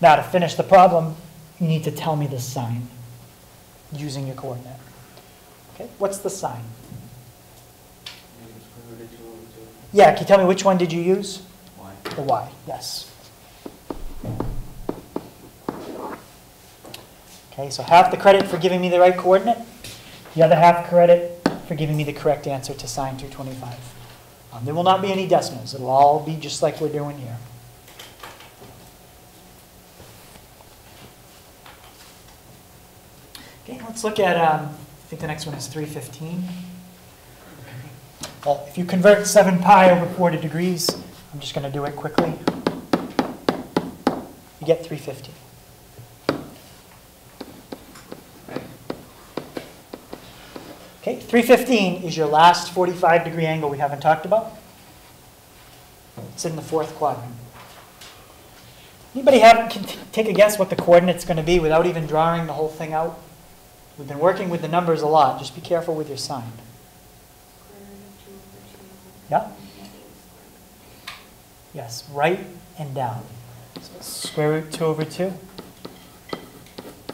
Now to finish the problem, you need to tell me the sign using your coordinate. Okay, what's the sign? Negative square root of 2 over 2. Yeah, can you tell me which one did you use? Y. The y, yes. Okay, so half the credit for giving me the right coordinate, the other half credit for giving me the correct answer to sine 225. There will not be any decimals. It'll all be just like we're doing here. Okay, let's look at, I think the next one is 315. Well, if you convert 7 pi over 40 degrees, I'm just going to do it quickly. You get 315. Okay, 315 is your last 45-degree angle we haven't talked about. It's in the 4th quadrant. Anybody can take a guess what the coordinate's going to be without even drawing the whole thing out? We've been working with the numbers a lot. Just be careful with your sign. Yeah? Yes, right and down. So square root 2 over 2.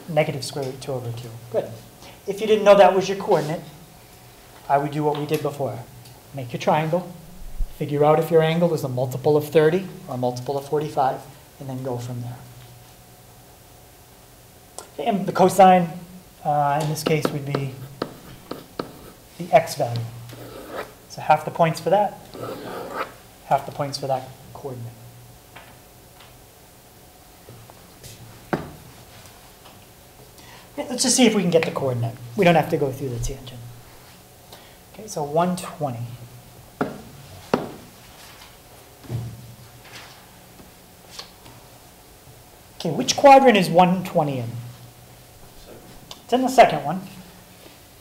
Negative square root 2 over 2. Good. If you didn't know that was your coordinate, I would do what we did before. Make your triangle. Figure out if your angle is a multiple of 30 or a multiple of 45, and then go from there. Okay, and the cosine, in this case, would be the x value. So half the points for that, half the points for that coordinate. Okay, let's just see if we can get the coordinate. We don't have to go through the tangent. Okay, so 120. Okay, which quadrant is 120 in? It's in the second one.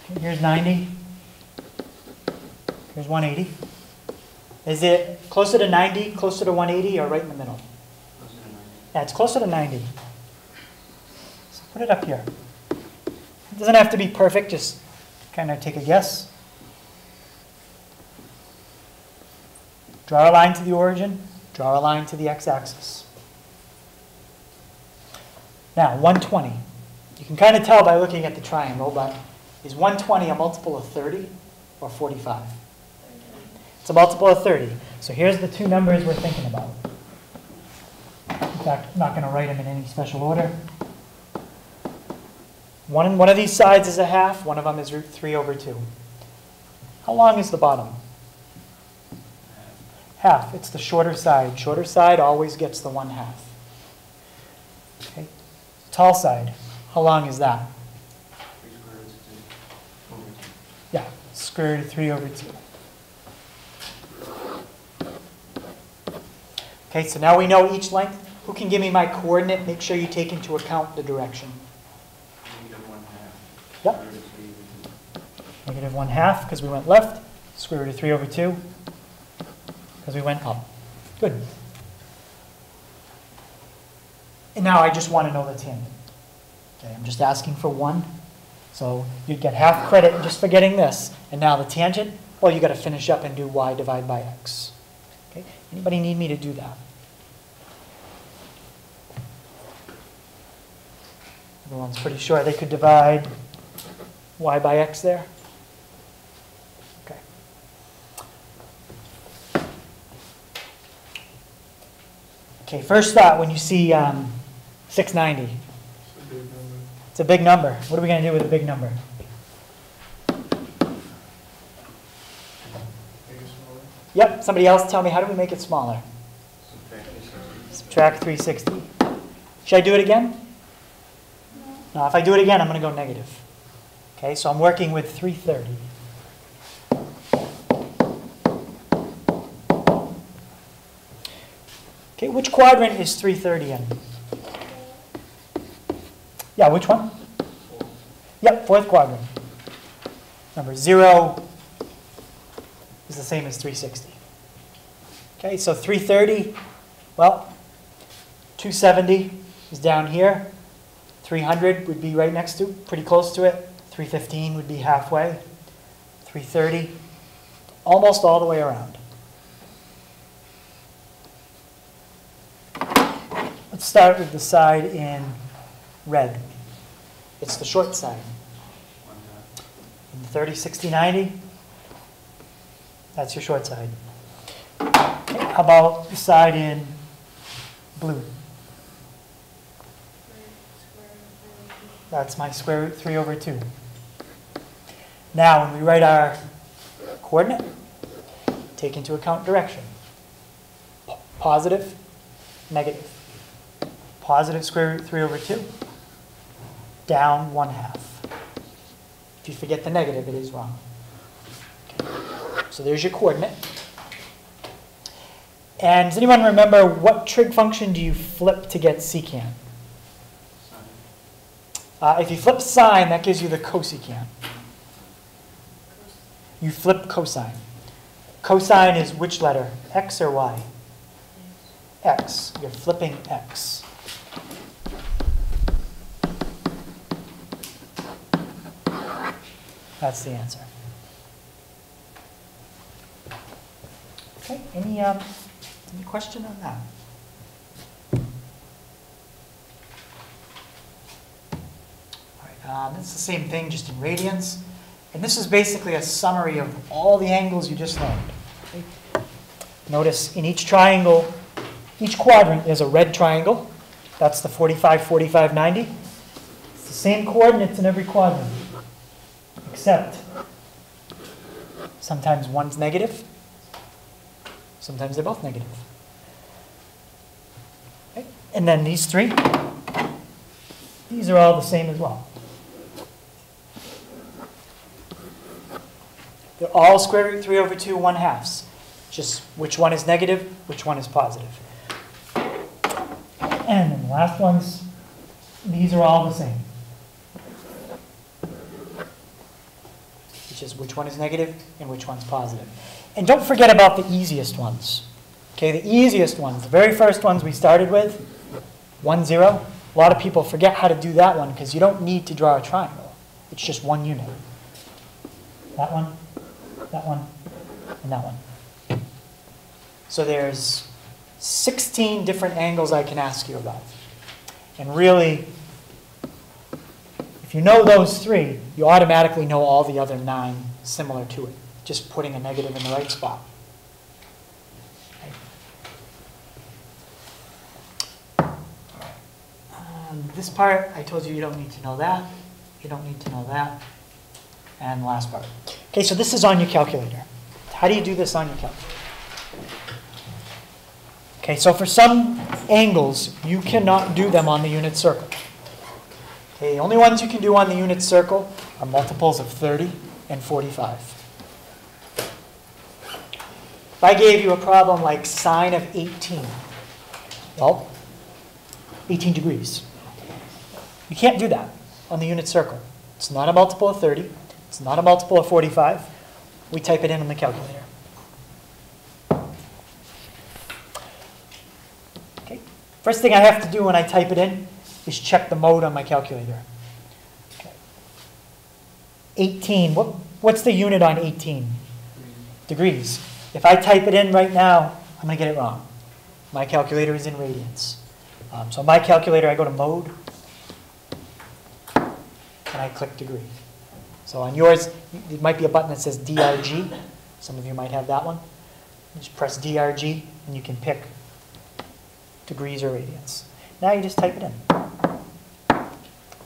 Okay, here's 90. Here's 180. Is it closer to 90, closer to 180, or right in the middle? Closer to 90. Yeah, it's closer to 90. So put it up here. It doesn't have to be perfect, just kind of take a guess. Draw a line to the origin, draw a line to the x-axis. Now, 120. You can kind of tell by looking at the triangle, but is 120 a multiple of 30 or 45? It's a multiple of 30. So here's the two numbers we're thinking about. In fact, I'm not going to write them in any special order. One of these sides is a half, one of them is root 3 over 2. How long is the bottom? Half. It's the shorter side. Shorter side always gets the 1/2. Okay. Tall side. How long is that? 3 square roots of 2 over 2. Yeah, square root of 3 over 2. Okay, so now we know each length. Who can give me my coordinate? Make sure you take into account the direction. Negative 1/2. Yep. Square root of 3 over 2. Negative 1/2 because we went left. Square root of 3 over 2 because we went up. Good. And now I just want to know the tangent. Okay, I'm just asking for 1. So you'd get half credit just for getting this. And now the tangent, well, you got to finish up and do y divided by x. Okay, anybody need me to do that? Everyone's pretty sure they could divide y by x there? Okay. Okay, first thought when you see 690. It's a big number. What are we going to do with a big number? Yep, somebody else tell me, how do we make it smaller? Subtract 360. Should I do it again? No, if I do it again, I'm going to go negative. Okay, so I'm working with 330. Okay, which quadrant is 330 in? Yeah, which one? Yep, 4th quadrant. Remember, 0 is the same as 360. Okay, so 330, well, 270 is down here. 300 would be right next to, pretty close to it. 315 would be halfway. 330, almost all the way around. Let's start with the side in red. It's the short side. In 30, 60, 90, that's your short side. Okay, how about the side in blue? That's my square root 3 over 2. Now, when we write our coordinate, take into account direction. Positive, negative. Positive square root 3 over 2. Down 1/2. If you forget the negative, it is wrong. Okay. So there's your coordinate. And does anyone remember what trig function do you flip to get secant? If you flip sine, that gives you the cosecant. You flip cosine. Cosine is which letter? X or Y? X. You're flipping X. That's the answer. Okay, any question on that? It's the same thing, just in radians. And this is basically a summary of all the angles you just learned. Okay? Notice in each triangle, each quadrant, there's a red triangle. That's the 45, 45, 90. It's the same coordinates in every quadrant, except sometimes one's negative, sometimes they're both negative. Okay? And then these three, these are all the same as well. They're all square root 3 over 2 1/2. Just which one is negative, which one is positive. And then the last ones, these are all the same. Which is which one is negative and which one's positive. And don't forget about the easiest ones. Okay, the easiest ones, the very first ones we started with, 1, 0. A lot of people forget how to do that one because you don't need to draw a triangle. It's just one unit. That one, and that one. So there's 16 different angles I can ask you about. And really, if you know those 3, you automatically know all the other 9 similar to it, just putting a negative in the right spot. This part, I told you you don't need to know that. You don't need to know that. And the last part. Okay, so this is on your calculator. How do you do this on your calculator? Okay, so for some angles, you cannot do them on the unit circle. Okay, the only ones you can do on the unit circle are multiples of 30 and 45. If I gave you a problem like sine of 18, well, 18 degrees. You can't do that on the unit circle. It's not a multiple of 30. It's not a multiple of 45. We type it in on the calculator. Okay. First thing I have to do when I type it in is check the mode on my calculator. Okay. 18, what's the unit on 18? Degrees. If I type it in right now, I'm going to get it wrong. My calculator is in radians. So my calculator, I go to mode, and I click degree. So on yours, it might be a button that says DRG. Some of you might have that one. You just press DRG, and you can pick degrees or radians. Now you just type it in.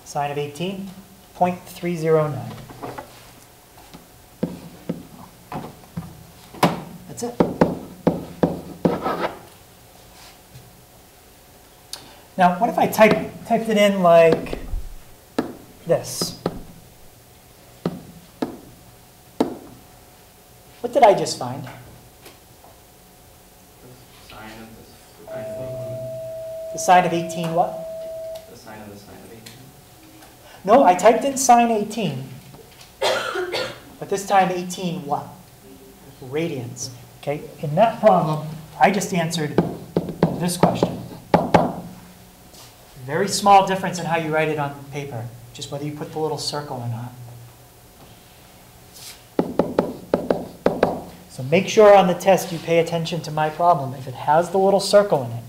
Sine of 18, 0.309. That's it. Now, what if I typed it in like this? What did I just find? The sine of 18 what? The sine of 18. No, I typed in sine 18. But this time 18 what? Radians. Okay, in that problem, I just answered this question. Very small difference in how you write it on paper, just whether you put the little circle or not. So make sure on the test you pay attention to my problem. If it has the little circle in it,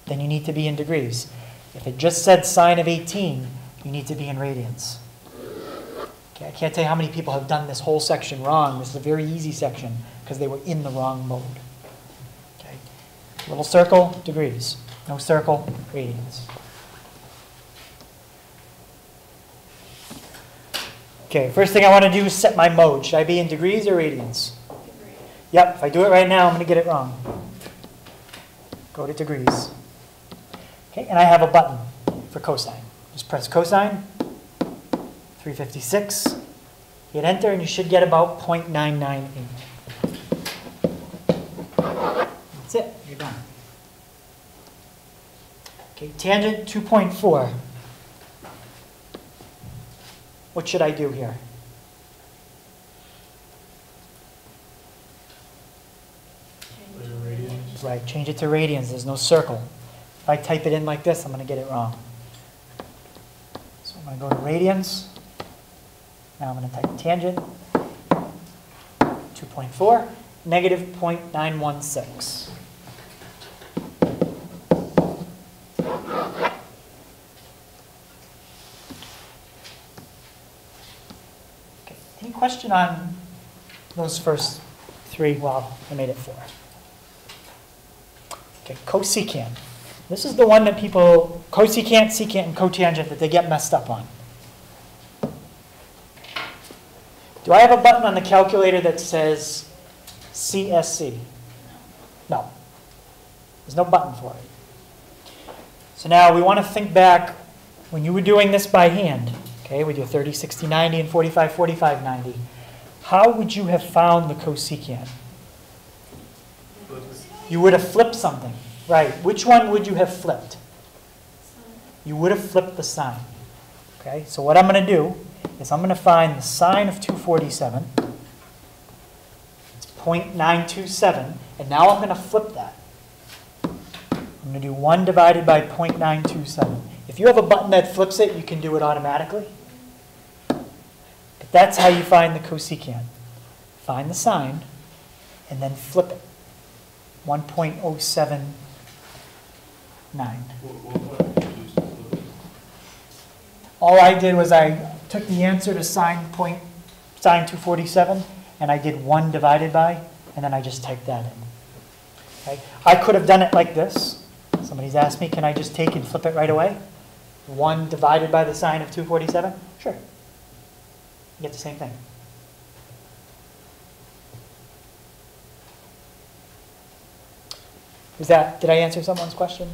then you need to be in degrees. If it just said sine of 18, you need to be in radians. Okay, I can't tell you how many people have done this whole section wrong. This is a very easy section because they were in the wrong mode. Okay, little circle, degrees. No circle, radians. Okay, first thing I want to do is set my mode. Should I be in degrees or radians? Degree. Yep, if I do it right now, I'm going to get it wrong. Go to degrees. Okay, and I have a button for cosine. Just press cosine, 356, hit enter, and you should get about 0.998. That's it, you're done. Okay, tangent 2.4. What should I do here? Put it in radians. Right, change it to radians. There's no circle. If I type it in like this, I'm going to get it wrong. So I'm going to go to radians. Now I'm going to type tangent 2.4, negative 0.916. Okay, any question on those first three? Well, I made it 4. Okay, cosecant. This is the one that people, cosecant, secant, and cotangent, that they get messed up on. Do I have a button on the calculator that says CSC? No. There's no button for it. So now we want to think back when you were doing this by hand, okay, with your 30, 60, 90, and 45, 45, 90. How would you have found the cosecant? You would have flipped something. Right. Which one would you have flipped? You would have flipped the sign. Okay, so what I'm going to do is I'm going to find the sine of 247. It's 0.927. And now I'm going to flip that. I'm going to do 1 divided by 0.927. If you have a button that flips it, you can do it automatically. But that's how you find the cosecant. Find the sine and then flip it. 1.079. What button did you use to flip it? All I did was I took the answer to sine 247, and I did 1 divided by, and then I just typed that in. Okay? I could have done it like this. Somebody's asked me, can I just take and flip it right away? 1 divided by the sine of 247? Sure. You get the same thing. Did I answer someone's question?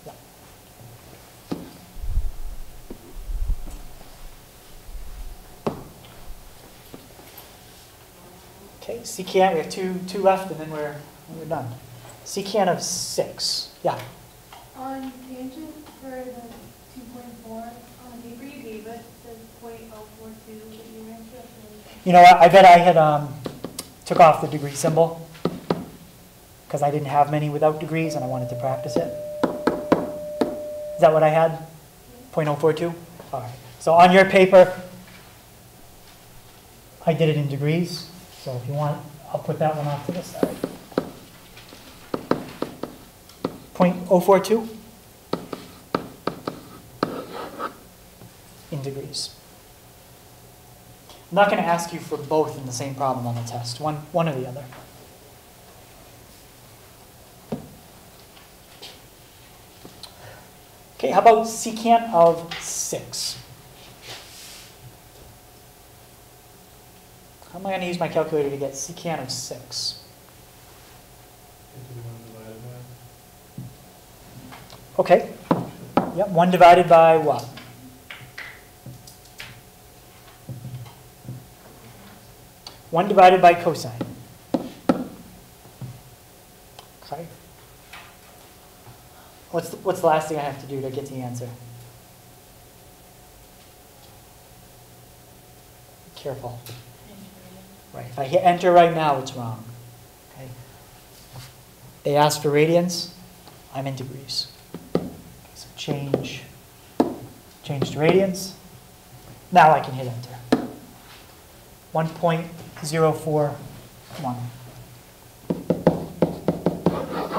Yeah. Okay, secant, we have two left, and then we're done. Secant of 6. Yeah. On tangent for the 2.4, on the paper you gave it, the 0.042 that you answered. You know what? I bet I had took off the degree symbol because I didn't have many without degrees and I wanted to practice it. Is that what I had? 0.042? All right. So on your paper, I did it in degrees. So if you want, I'll put that one off to the side. 0.042 in degrees. I'm not going to ask you for both in the same problem on the test, one or the other. Okay, how about secant of 6? How am I going to use my calculator to get secant of 6? Okay. Yep, 1 divided by what? One divided by cosine. Okay. What's the last thing I have to do to get the answer? Be careful. Right. If I hit enter right now, it's wrong. Okay. They asked for radians. I'm in degrees. Okay, so change to radians. Now I can hit enter. 1.041.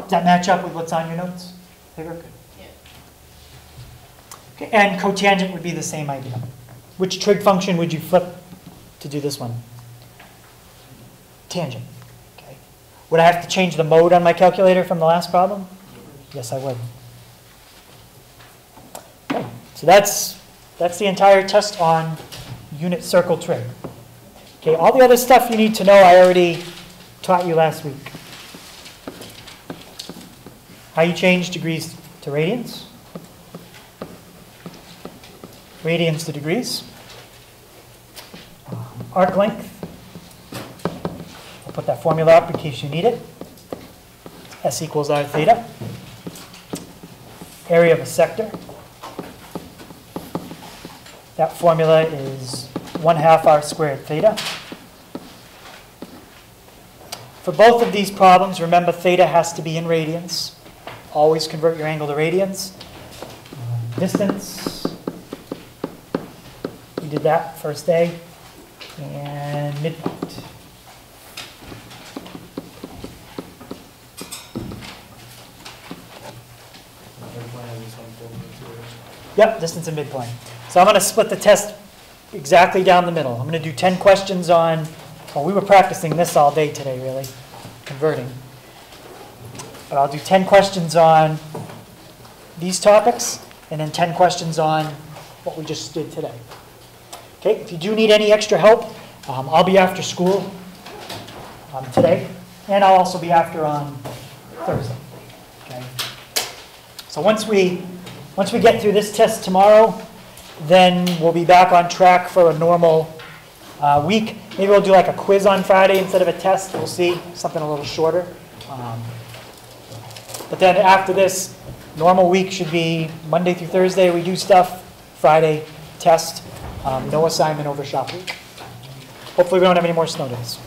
Does that match up with what's on your notes? Hager? Good. Yeah. Okay, and cotangent would be the same idea. Which trig function would you flip to do this one? Tangent. Okay. Would I have to change the mode on my calculator from the last problem? Yes, I would. Okay, so that's the entire test on unit circle trig. Okay, all the other stuff you need to know I already taught you last week. How you change degrees to radians. Radians to degrees. Arc length. I'll put that formula up in case you need it. S equals R theta. Area of a sector. That formula is 1/2 R squared theta. For both of these problems, remember theta has to be in radians. Always convert your angle to radians. Distance. We did that first day. And midpoint. Yep, distance and midpoint. So I'm going to split the test exactly down the middle. I'm going to do 10 questions on, well, we were practicing this all day today, really, converting. But I'll do 10 questions on these topics, and then 10 questions on what we just did today. Okay, if you do need any extra help, I'll be after school today, and I'll also be after on Thursday. Okay. So once we get through this test tomorrow, then we'll be back on track for a normal week. Maybe we'll do like a quiz on Friday instead of a test. We'll see, something a little shorter. But then after this, normal week should be Monday through Thursday we do stuff, Friday test, no assignment over shop week. Hopefully we don't have any more snow days.